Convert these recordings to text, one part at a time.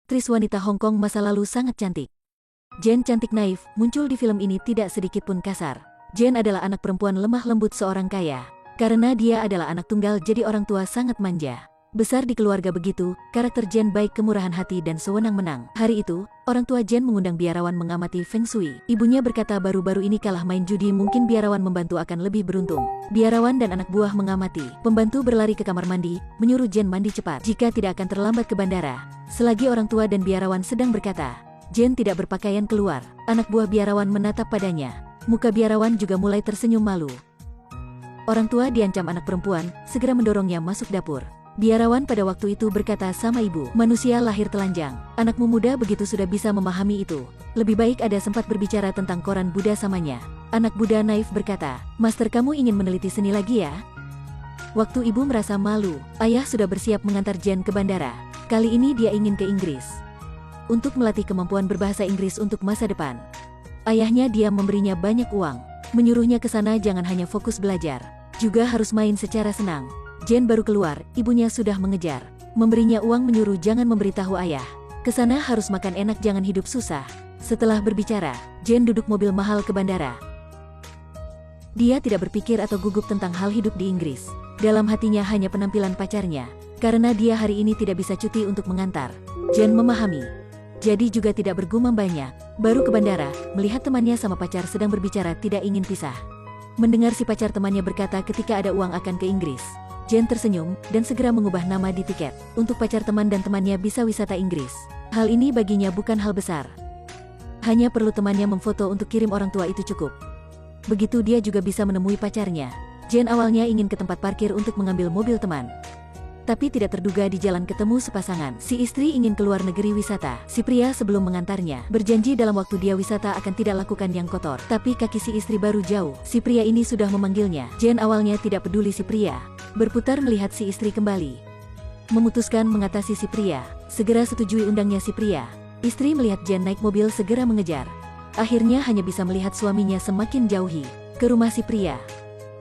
aktris wanita Hong Kong masa lalu sangat cantik. Jen cantik naif, muncul di film ini tidak sedikit pun kasar. Jen adalah anak perempuan lemah lembut seorang kaya. Karena dia adalah anak tunggal jadi orang tua sangat manja. Besar di keluarga begitu, karakter Jen baik, kemurahan hati dan sewenang-menang. Hari itu, orang tua Jen mengundang biarawan mengamati Feng Shui. Ibunya berkata baru-baru ini kalah main judi, mungkin biarawan membantu akan lebih beruntung. Biarawan dan anak buah mengamati. Pembantu berlari ke kamar mandi, menyuruh Jen mandi cepat jika tidak akan terlambat ke bandara. Selagi orang tua dan biarawan sedang berkata, Jen tidak berpakaian keluar. Anak buah biarawan menatap padanya. Muka biarawan juga mulai tersenyum malu. Orang tua diancam anak perempuan, segera mendorongnya masuk dapur. Biarawan pada waktu itu berkata sama ibu, manusia lahir telanjang. Anakmu muda begitu sudah bisa memahami itu. Lebih baik ada sempat berbicara tentang koran Buddha samanya. Anak Buddha naif berkata, Master, kamu ingin meneliti seni lagi ya? Waktu ibu merasa malu, ayah sudah bersiap mengantar Jen ke bandara. Kali ini dia ingin ke Inggris untuk melatih kemampuan berbahasa Inggris untuk masa depan. Ayahnya dia memberinya banyak uang, menyuruhnya ke sana jangan hanya fokus belajar, juga harus main secara senang. Jen baru keluar, ibunya sudah mengejar. Memberinya uang, menyuruh jangan memberitahu ayah. Kesana harus makan enak, jangan hidup susah. Setelah berbicara, Jen duduk mobil mahal ke bandara. Dia tidak berpikir atau gugup tentang hal hidup di Inggris. Dalam hatinya hanya penampilan pacarnya. Karena dia hari ini tidak bisa cuti untuk mengantar. Jen memahami. Jadi juga tidak bergumam banyak. Baru ke bandara, melihat temannya sama pacar sedang berbicara tidak ingin pisah. Mendengar si pacar temannya berkata ketika ada uang akan ke Inggris. Jen tersenyum, dan segera mengubah nama di tiket, untuk pacar teman dan temannya bisa wisata Inggris. Hal ini baginya bukan hal besar. Hanya perlu temannya memfoto untuk kirim orang tua itu cukup. Begitu dia juga bisa menemui pacarnya. Jen awalnya ingin ke tempat parkir untuk mengambil mobil teman. Tapi tidak terduga di jalan ketemu sepasangan. Si istri ingin keluar negeri wisata. Si pria sebelum mengantarnya, berjanji dalam waktu dia wisata akan tidak lakukan yang kotor. Tapi kaki si istri baru jauh, si pria ini sudah memanggilnya. Jen awalnya tidak peduli si pria. Berputar melihat si istri kembali. Memutuskan mengatasi si pria. Segera setujui undangnya si pria. Istri melihat Jen naik mobil segera mengejar. Akhirnya hanya bisa melihat suaminya semakin jauhi. Ke rumah si pria.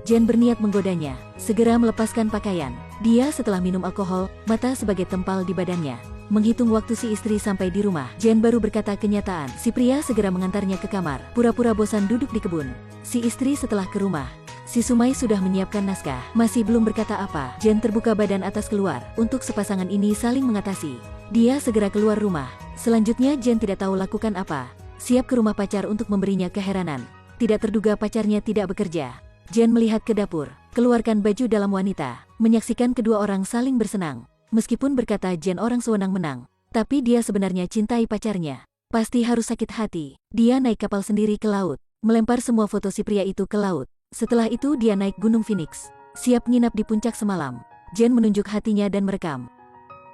Jen berniat menggodanya. Segera melepaskan pakaian. Dia setelah minum alkohol, mata sebagai tempal di badannya. Menghitung waktu si istri sampai di rumah. Jen baru berkata kenyataan. Si pria segera mengantarnya ke kamar. Pura-pura bosan duduk di kebun. Si istri setelah ke rumah. Si Sumai sudah menyiapkan naskah. Masih belum berkata apa. Jen terbuka badan atas keluar. Untuk sepasangan ini saling mengatasi. Dia segera keluar rumah. Selanjutnya Jen tidak tahu lakukan apa. Siap ke rumah pacar untuk memberinya keheranan. Tidak terduga pacarnya tidak bekerja. Jen melihat ke dapur. Keluarkan baju dalam wanita. Menyaksikan kedua orang saling bersenang. Meskipun berkata Jen orang sewenang-menang. Tapi dia sebenarnya cintai pacarnya. Pasti harus sakit hati. Dia naik kapal sendiri ke laut. Melempar semua foto si pria itu ke laut. Setelah itu dia naik Gunung Phoenix. Siap nginap di puncak semalam. Jen menunjuk hatinya dan merekam.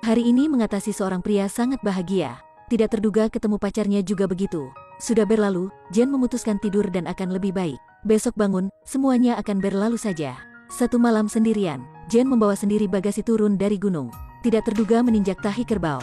Hari ini mengatasi seorang pria sangat bahagia. Tidak terduga ketemu pacarnya juga begitu. Sudah berlalu, Jen memutuskan tidur dan akan lebih baik. Besok bangun, semuanya akan berlalu saja. Satu malam sendirian, Jen membawa sendiri bagasi turun dari gunung. Tidak terduga meninjak tahi kerbau.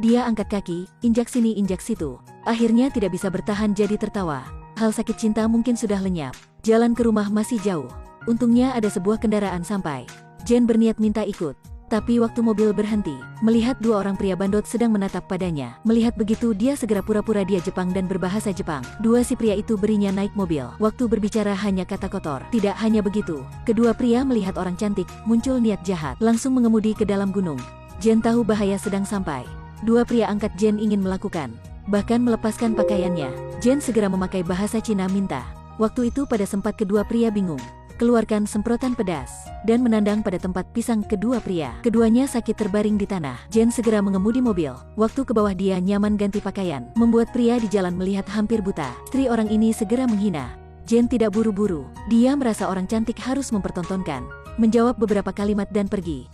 Dia angkat kaki, injak sini injak situ. Akhirnya tidak bisa bertahan jadi tertawa. Hal sakit cinta mungkin sudah lenyap. Jalan ke rumah masih jauh. Untungnya ada sebuah kendaraan sampai. Jen berniat minta ikut. Tapi waktu mobil berhenti, melihat dua orang pria bandot sedang menatap padanya. Melihat begitu dia segera pura-pura dia Jepang dan berbahasa Jepang. Dua si pria itu berinya naik mobil. Waktu berbicara hanya kata kotor. Tidak hanya begitu, kedua pria melihat orang cantik, muncul niat jahat. Langsung mengemudi ke dalam gunung. Jen tahu bahaya sedang sampai. Dua pria angkat Jen ingin melakukan. Bahkan melepaskan pakaiannya. Jen segera memakai bahasa Cina minta. Waktu itu pada sempat kedua pria bingung. Keluarkan semprotan pedas, dan menandang pada tempat pisang kedua pria. Keduanya sakit terbaring di tanah. Jen segera mengemudi mobil. Waktu ke bawah dia nyaman ganti pakaian. Membuat pria di jalan melihat hampir buta. Istri orang ini segera menghina. Jen tidak buru-buru. Dia merasa orang cantik harus mempertontonkan. Menjawab beberapa kalimat dan pergi.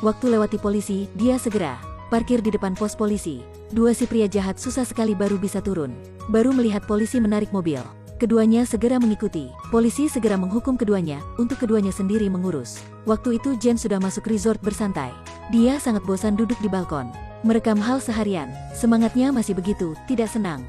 Waktu lewati polisi, dia segera parkir di depan pos polisi. Dua si pria jahat susah sekali baru bisa turun. Baru melihat polisi menarik mobil. Keduanya segera mengikuti. Polisi segera menghukum keduanya, untuk keduanya sendiri mengurus. Waktu itu Jen sudah masuk resort bersantai. Dia sangat bosan duduk di balkon. Merekam hal seharian. Semangatnya masih begitu, tidak senang.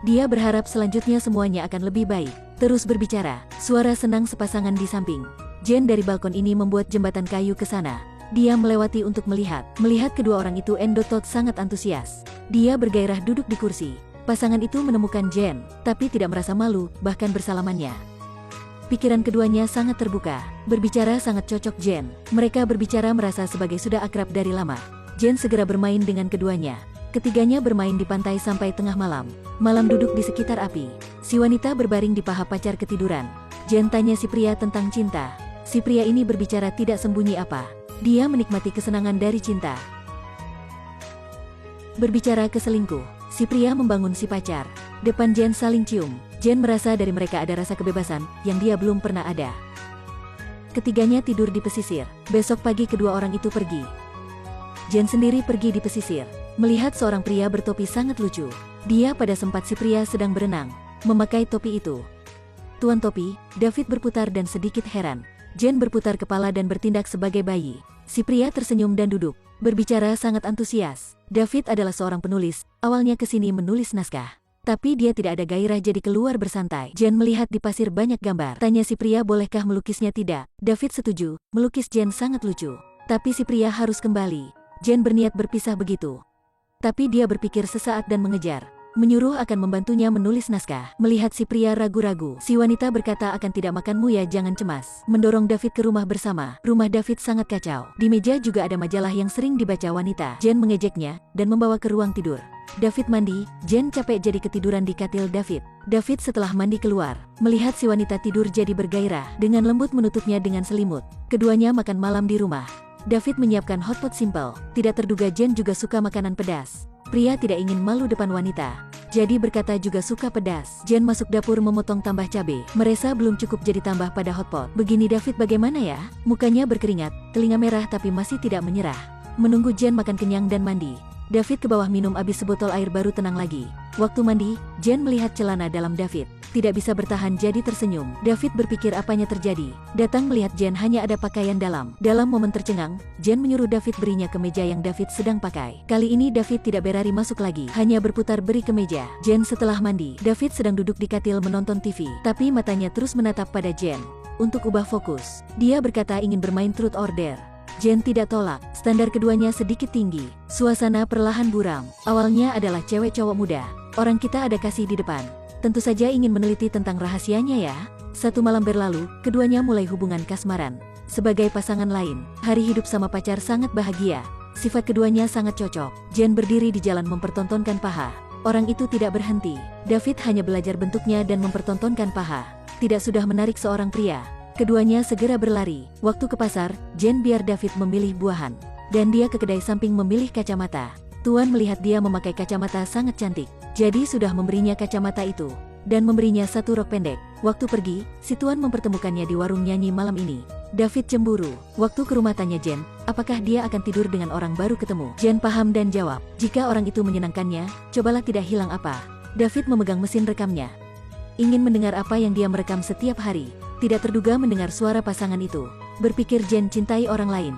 Dia berharap selanjutnya semuanya akan lebih baik. Terus berbicara, suara senang sepasangan di samping. Jen dari balkon ini membuat jembatan kayu ke sana. Dia melewati untuk melihat. Melihat kedua orang itu, Endotot sangat antusias. Dia bergairah duduk di kursi. Pasangan itu menemukan Jen, tapi tidak merasa malu, bahkan bersalamannya. Pikiran keduanya sangat terbuka. Berbicara sangat cocok Jen. Mereka berbicara merasa sebagai sudah akrab dari lama. Jen segera bermain dengan keduanya. Ketiganya bermain di pantai sampai tengah malam. Malam duduk di sekitar api. Si wanita berbaring di paha pacar ketiduran. Jen tanya si pria tentang cinta. Si pria ini berbicara tidak sembunyi apa. Dia menikmati kesenangan dari cinta. Berbicara ke selingkuh. Si pria membangun si pacar. Depan Jen saling cium. Jen merasa dari mereka ada rasa kebebasan yang dia belum pernah ada. Ketiganya tidur di pesisir. Besok pagi kedua orang itu pergi. Jen sendiri pergi di pesisir. Melihat seorang pria bertopi sangat lucu. Dia pada sempat si pria sedang berenang, memakai topi itu. Tuan topi, David berputar dan sedikit heran. Jen berputar kepala dan bertindak sebagai bayi. Si pria tersenyum dan duduk, berbicara sangat antusias. David adalah seorang penulis, awalnya kesini menulis naskah. Tapi dia tidak ada gairah jadi keluar bersantai. Jen melihat di pasir banyak gambar. Tanya si pria bolehkah melukisnya tidak. David setuju, melukis Jen sangat lucu. Tapi si pria harus kembali. Jen berniat berpisah begitu. Tapi dia berpikir sesaat dan mengejar. Menyuruh akan membantunya menulis naskah. Melihat si pria ragu-ragu, si wanita berkata akan tidak makanmu ya, jangan cemas. Mendorong David ke rumah bersama. Rumah David sangat kacau. Di meja juga ada majalah yang sering dibaca wanita. Jen mengejeknya dan membawa ke ruang tidur. David mandi, Jen capek jadi ketiduran di katil David. David setelah mandi keluar, melihat si wanita tidur jadi bergairah. Dengan lembut menutupnya dengan selimut. Keduanya makan malam di rumah. David menyiapkan hotpot simple. Tidak terduga Jen juga suka makanan pedas. Pria tidak ingin malu depan wanita, jadi berkata juga suka pedas. Jen masuk dapur memotong tambah cabai. Meresa belum cukup jadi tambah pada hotpot. Begini David bagaimana ya? Mukanya berkeringat, telinga merah tapi masih tidak menyerah. Menunggu Jen makan kenyang dan mandi. David ke bawah minum habis sebotol air baru tenang lagi. Waktu mandi, Jen melihat celana dalam David. Tidak bisa bertahan jadi tersenyum. David berpikir apanya terjadi. Datang melihat Jen hanya ada pakaian dalam. Dalam momen tercengang, Jen menyuruh David berinya ke meja yang David sedang pakai. Kali ini David tidak berlari masuk lagi, hanya berputar beri ke meja. Jen setelah mandi, David sedang duduk di katil menonton TV. Tapi matanya terus menatap pada Jen. Untuk ubah fokus, dia berkata ingin bermain truth or dare. Jen tidak tolak. Standar keduanya sedikit tinggi. Suasana perlahan buram. Awalnya adalah cewek cowok muda. Orang kita ada kasih di depan. Tentu saja ingin meneliti tentang rahasianya ya. Satu malam berlalu, keduanya mulai hubungan kasmaran. Sebagai pasangan lain, hari hidup sama pacar sangat bahagia. Sifat keduanya sangat cocok. Jen berdiri di jalan mempertontonkan paha. Orang itu tidak berhenti. David hanya belajar bentuknya dan mempertontonkan paha. Tidak sudah menarik seorang pria. Keduanya segera berlari. Waktu ke pasar, Jen biar David memilih buahan. Dan dia ke kedai samping memilih kacamata. Tuan melihat dia memakai kacamata sangat cantik. Jadi sudah memberinya kacamata itu. Dan memberinya satu rok pendek. Waktu pergi, si Tuan mempertemukannya di warung nyanyi malam ini. David cemburu. Waktu ke rumah tanya Jen, apakah dia akan tidur dengan orang baru ketemu. Jen paham dan jawab, jika orang itu menyenangkannya, cobalah tidak hilang apa. David memegang mesin rekamnya. Ingin mendengar apa yang dia merekam setiap hari. Tidak terduga mendengar suara pasangan itu. Berpikir Jen cintai orang lain.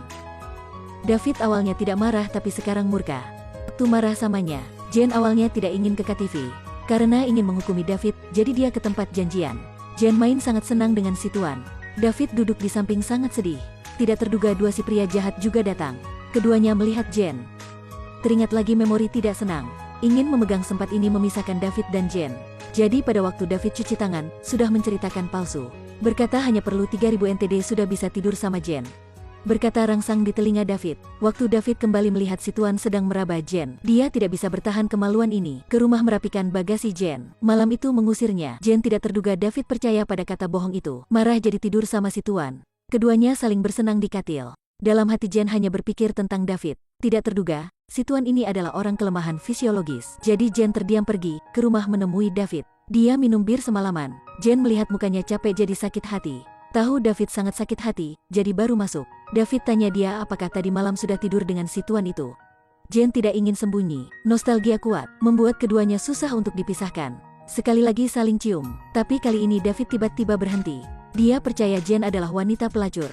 David awalnya tidak marah tapi sekarang murka. Waktu marah samanya, Jen awalnya tidak ingin ke KTV. Karena ingin menghukumi David, jadi dia ke tempat janjian. Jen main sangat senang dengan si Tuan. David duduk di samping sangat sedih. Tidak terduga dua si pria jahat juga datang. Keduanya melihat Jen. Teringat lagi memori tidak senang. Ingin memegang sempat ini memisahkan David dan Jen. Jadi pada waktu David cuci tangan, sudah menceritakan palsu. Berkata hanya perlu 3000 NTD sudah bisa tidur sama Jen. Berkata rangsang di telinga David. Waktu David kembali melihat si Tuan sedang meraba Jen, dia tidak bisa bertahan kemaluan ini. Ke rumah merapikan bagasi Jen. Malam itu mengusirnya. Jen tidak terduga David percaya pada kata bohong itu. Marah jadi tidur sama si Tuan. Keduanya saling bersenang di katil. Dalam hati Jen hanya berpikir tentang David. Tidak terduga, si Tuan ini adalah orang kelemahan fisiologis. Jadi Jen terdiam pergi ke rumah menemui David. Dia minum bir semalaman. Jen melihat mukanya capek jadi sakit hati. Tahu David sangat sakit hati, jadi baru masuk. David tanya dia apakah tadi malam sudah tidur dengan si Tuan itu. Jen tidak ingin sembunyi. Nostalgia kuat, membuat keduanya susah untuk dipisahkan. Sekali lagi saling cium, tapi kali ini David tiba-tiba berhenti. Dia percaya Jen adalah wanita pelacur.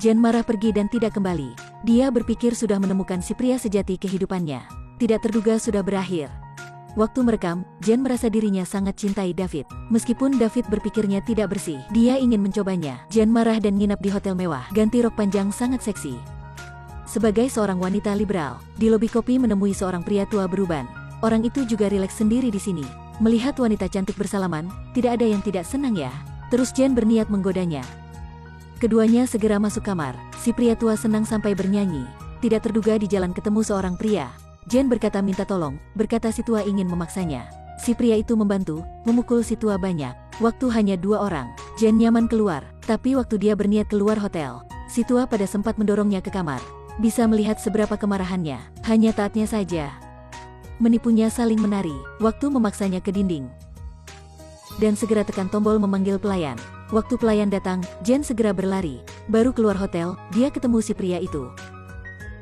Jen marah pergi dan tidak kembali. Dia berpikir sudah menemukan si pria sejati kehidupannya. Tidak terduga sudah berakhir. Waktu merekam, Jen merasa dirinya sangat cintai David. Meskipun David berpikirnya tidak bersih, dia ingin mencobanya. Jen marah dan nginap di hotel mewah. Ganti rok panjang sangat seksi. Sebagai seorang wanita liberal, di lobi kopi menemui seorang pria tua beruban. Orang itu juga rileks sendiri di sini. Melihat wanita cantik bersalaman, tidak ada yang tidak senang ya. Terus Jen berniat menggodanya. Keduanya segera masuk kamar. Si pria tua senang sampai bernyanyi. Tidak terduga di jalan ketemu seorang pria. Jen berkata minta tolong, berkata si tua ingin memaksanya. Si pria itu membantu, memukul si tua banyak. Waktu hanya 2 orang. Jen nyaman keluar, tapi waktu dia berniat keluar hotel, si tua pada sempat mendorongnya ke kamar. Bisa melihat seberapa kemarahannya, hanya taatnya saja. Menipunya saling menari, waktu memaksanya ke dinding. Dan segera tekan tombol memanggil pelayan. Waktu pelayan datang, Jen segera berlari. Baru keluar hotel, dia ketemu si pria itu.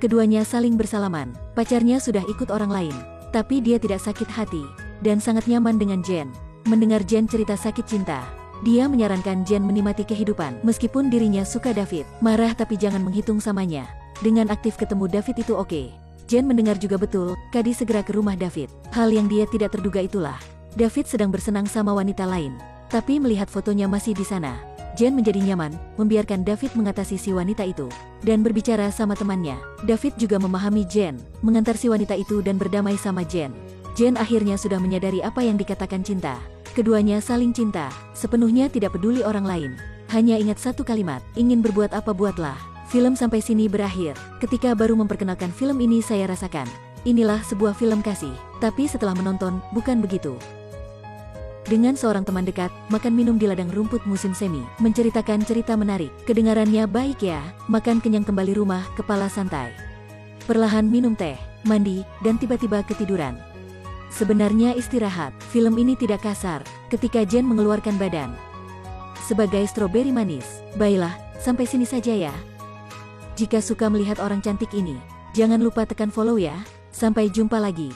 Keduanya saling bersalaman, pacarnya sudah ikut orang lain. Tapi dia tidak sakit hati, dan sangat nyaman dengan Jen. Mendengar Jen cerita sakit cinta, dia menyarankan Jen menikmati kehidupan. Meskipun dirinya suka David, marah tapi jangan menghitung samanya. Dengan aktif ketemu David itu oke. Jen mendengar juga betul, Kadi segera ke rumah David. Hal yang dia tidak terduga itulah, David sedang bersenang sama wanita lain. Tapi melihat fotonya masih di sana, Jen menjadi nyaman, membiarkan David mengatasi si wanita itu. Dan berbicara sama temannya, David juga memahami Jen, mengantar si wanita itu dan berdamai sama Jen. Jen akhirnya sudah menyadari apa yang dikatakan cinta. Keduanya saling cinta, sepenuhnya tidak peduli orang lain. Hanya ingat satu kalimat, ingin berbuat apa buatlah. Film sampai sini berakhir. Ketika baru memperkenalkan film ini saya rasakan, inilah sebuah film kasih. Tapi setelah menonton, bukan begitu. Dengan seorang teman dekat, makan minum di ladang rumput musim semi, menceritakan cerita menarik. Kedengarannya baik ya, makan kenyang kembali rumah, kepala santai. Perlahan minum teh, mandi, dan tiba-tiba ketiduran. Sebenarnya istirahat, film ini tidak kasar, ketika Jen mengeluarkan badan. Sebagai stroberi manis, baiklah, sampai sini saja ya. Jika suka melihat orang cantik ini, jangan lupa tekan follow ya. Sampai jumpa lagi.